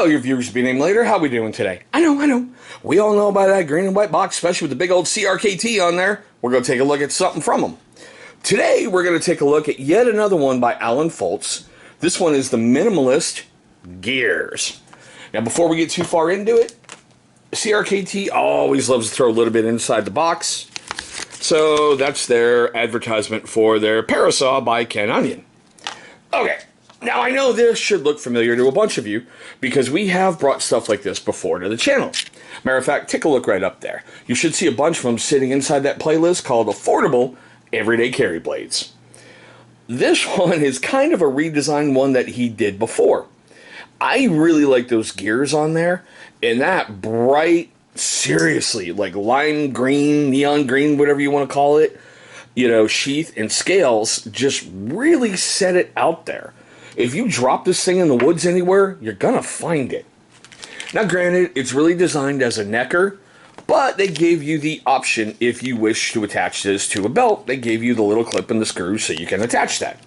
all your viewers be named later. How we doing today? I know. We all know about that green and white box, especially with the big old CRKT on there. We're going to take a look at something from them. Today, we're going to take a look at yet another one by Alan Folts. This one is the Minimalist Gears. Now, before we get too far into it, CRKT always loves to throw a little bit inside the box. So that's their advertisement for their Parasaw by Ken Onion. Okay, now I know this should look familiar to a bunch of you because we have brought stuff like this before to the channel. Matter of fact, take a look right up there. You should see a bunch of them sitting inside that playlist called Affordable Everyday Carry Blades. This one is kind of a redesigned one that he did before. I really like those gears on there, and that bright, seriously, like lime green, neon green, whatever you want to call it, you know, sheath and scales just really set it out there. If you drop this thing in the woods anywhere, you're gonna find it. Now granted, it's really designed as a necker, but they gave you the option if you wish to attach this to a belt. They gave you the little clip and the screw so you can attach that.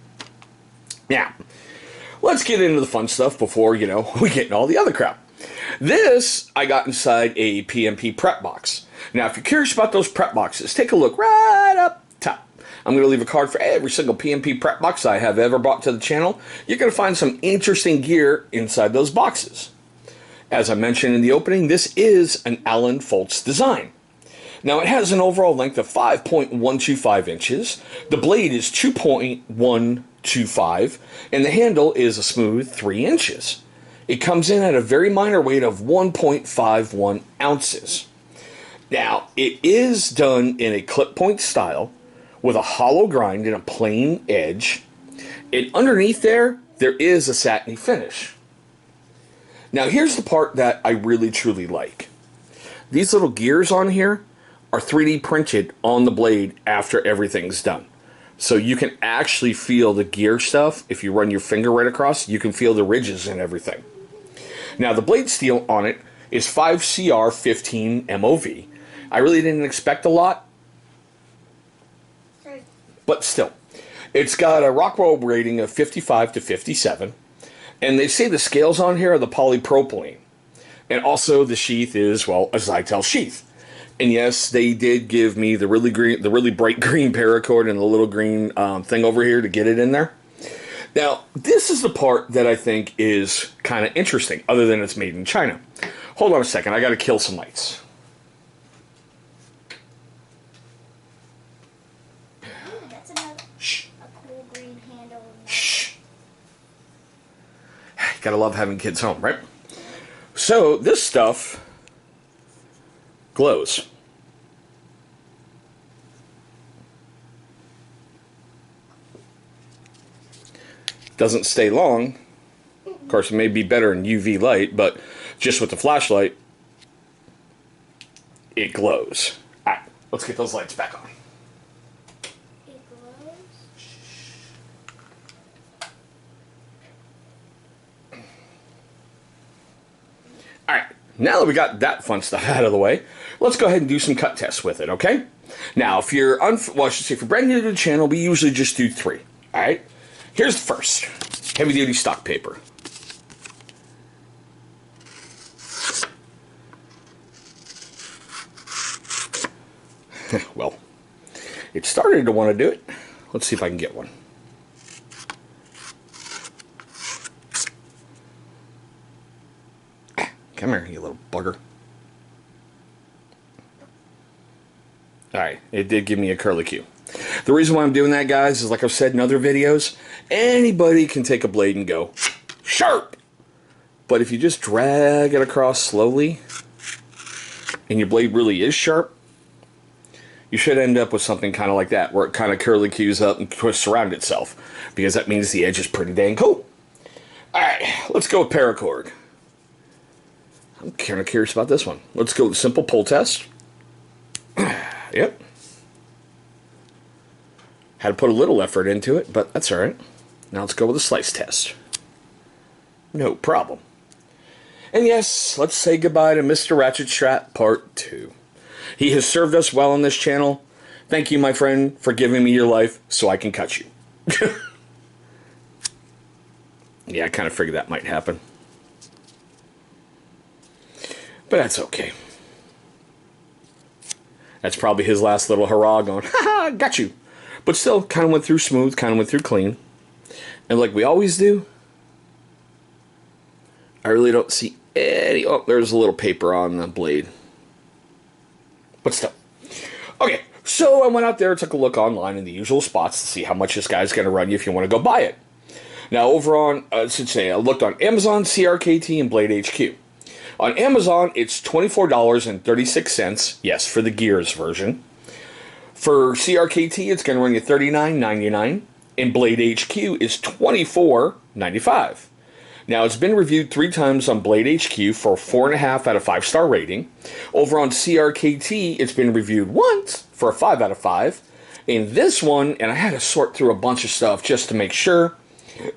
Now, let's get into the fun stuff before, you know, we get into all the other crap. This, I got inside a PMP prep box. Now, if you're curious about those prep boxes, take a look right up top. I'm going to leave a card for every single PMP prep box I have ever brought to the channel. You're going to find some interesting gear inside those boxes. As I mentioned in the opening, this is an Alan Folts design. Now, it has an overall length of 5.125 inches. The blade is 2.125, and the handle is a smooth 3 inches. It comes in at a very minor weight of 1.51 ounces. Now, it is done in a clip point style with a hollow grind and a plain edge. And underneath there is a satiny finish. Now, here's the part that I really truly like. These little gears on here are 3D printed on the blade after everything's done. So you can actually feel the gear stuff. If you run your finger right across, you can feel the ridges and everything. Now, the blade steel on it is 5CR15 MOV. I really didn't expect a lot, but still. It's got a Rockwell rating of 55 to 57, and they say the scales on here are the polypropylene. And also the sheath is, well, a Zytel sheath. And yes, they did give me the really bright green paracord and the little green thing over here to get it in there. Now, this is the part that I think is kind of interesting, other than it's made in China. Hold on a second, I got to kill some lights. Ooh, that's a cool green handle. Shh. Gotta love having kids home, right? So, this stuff glows. Doesn't stay long. Of course, it may be better in UV light, but just with the flashlight, it glows. All right, let's get those lights back on. It glows? All right, now that we got that fun stuff out of the way, let's go ahead and do some cut tests with it, okay? Now, if you're, if you're brand new to the channel, we usually just do 3, all right? Here's the first, heavy-duty stock paper. Well, it started to want to do it. Let's see if I can get one. Come here, you little bugger. Alright, it did give me a curlicue. The reason why I'm doing that, guys, is like I've said in other videos, anybody can take a blade and go sharp. But if you just drag it across slowly, and your blade really is sharp, you should end up with something kind of like that, where it kind of curlicues up and twists around itself, because that means the edge is pretty dang cool. Alright, let's go with paracord. I'm kind of curious about this one. Let's go with the simple pull test. Yep. Had to put a little effort into it, but that's alright. Now let's go with a slice test. No problem. And yes, let's say goodbye to Mr. Ratchet Strap Part 2. He has served us well on this channel. Thank you, my friend, for giving me your life so I can cut you. Yeah, I kind of figured that might happen. But that's okay. That's probably his last little hurrah going, haha, got you. But still, kind of went through smooth, kind of went through clean. And like we always do, I really don't see any... Oh, there's a little paper on the blade. But still. Okay, so I went out there, took a look online in the usual spots to see how much this guy's going to run you if you want to go buy it. Now, over on, I looked on Amazon, CRKT, and Blade HQ. On Amazon, it's $24.36, yes, for the Gears version. For CRKT, it's going to run you $39.99, and Blade HQ is $24.95. Now, it's been reviewed 3 times on Blade HQ for a 4.5 out of 5 star rating. Over on CRKT, it's been reviewed once for a 5 out of 5. And this one, and I had to sort through a bunch of stuff just to make sure,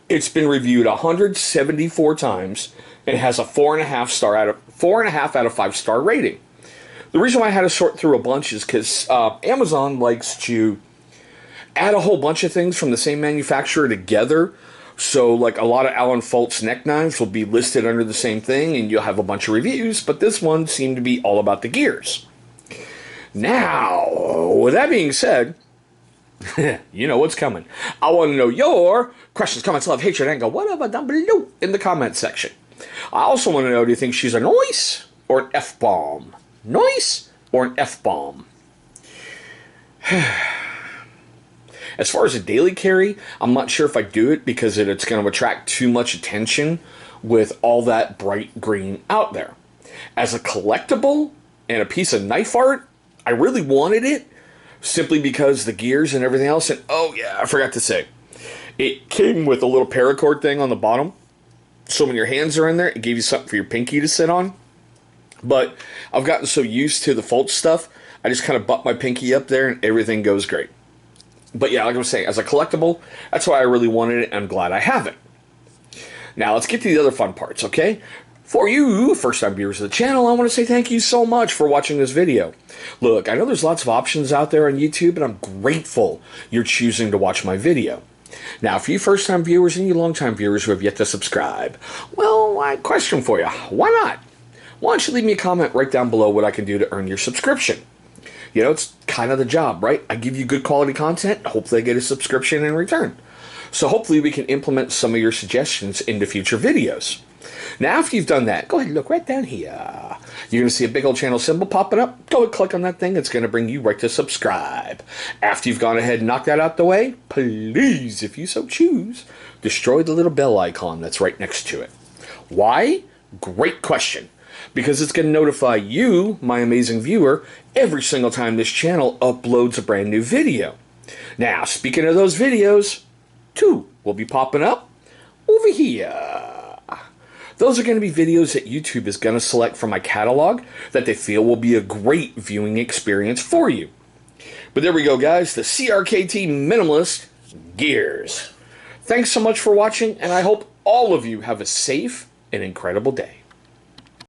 it's been reviewed 174 times and has a 4.5 out of 5 star rating. The reason why I had to sort through a bunch is because Amazon likes to add a whole bunch of things from the same manufacturer together. So, like, a lot of Alan Folts neck knives will be listed under the same thing, and you'll have a bunch of reviews, but this one seemed to be all about the gears. Now, with that being said, you know what's coming. I want to know your questions, comments, love, hatred, anger, whatever, down below in the comment section. I also want to know, do you think she's a noise or an F-bomb? Noise or an F-bomb? As far as a daily carry, I'm not sure if I do it because it's going to attract too much attention with all that bright green out there. As a collectible and a piece of knife art, I really wanted it simply because the gears and everything else. And oh yeah, I forgot to say, it came with a little paracord thing on the bottom. So when your hands are in there, it gave you something for your pinky to sit on. But I've gotten so used to the Folts stuff, I just kind of butt my pinky up there and everything goes great. But yeah, like I was saying, as a collectible, that's why I really wanted it, and I'm glad I have it. Now, let's get to the other fun parts, okay? For you, first-time viewers of the channel, I want to say thank you so much for watching this video. Look, I know there's lots of options out there on YouTube, and I'm grateful you're choosing to watch my video. Now, for you first-time viewers and you long-time viewers who have yet to subscribe, well, I have a question for you. Why not? Why don't you leave me a comment right down below what I can do to earn your subscription? You know, it's kind of the job, right? I give you good quality content, hopefully I get a subscription in return. So hopefully we can implement some of your suggestions into future videos. Now, after you've done that, go ahead and look right down here. You're going to see a big old channel symbol popping up. Go and click on that thing. It's going to bring you right to subscribe. After you've gone ahead and knocked that out the way, please, if you so choose, destroy the little bell icon that's right next to it. Why? Great question. Because it's going to notify you, my amazing viewer, every single time this channel uploads a brand new video. Now, speaking of those videos, 2 will be popping up over here. Those are going to be videos that YouTube is going to select from my catalog that they feel will be a great viewing experience for you. But there we go, guys. The CRKT Minimalist Gears. Thanks so much for watching, and I hope all of you have a safe and incredible day.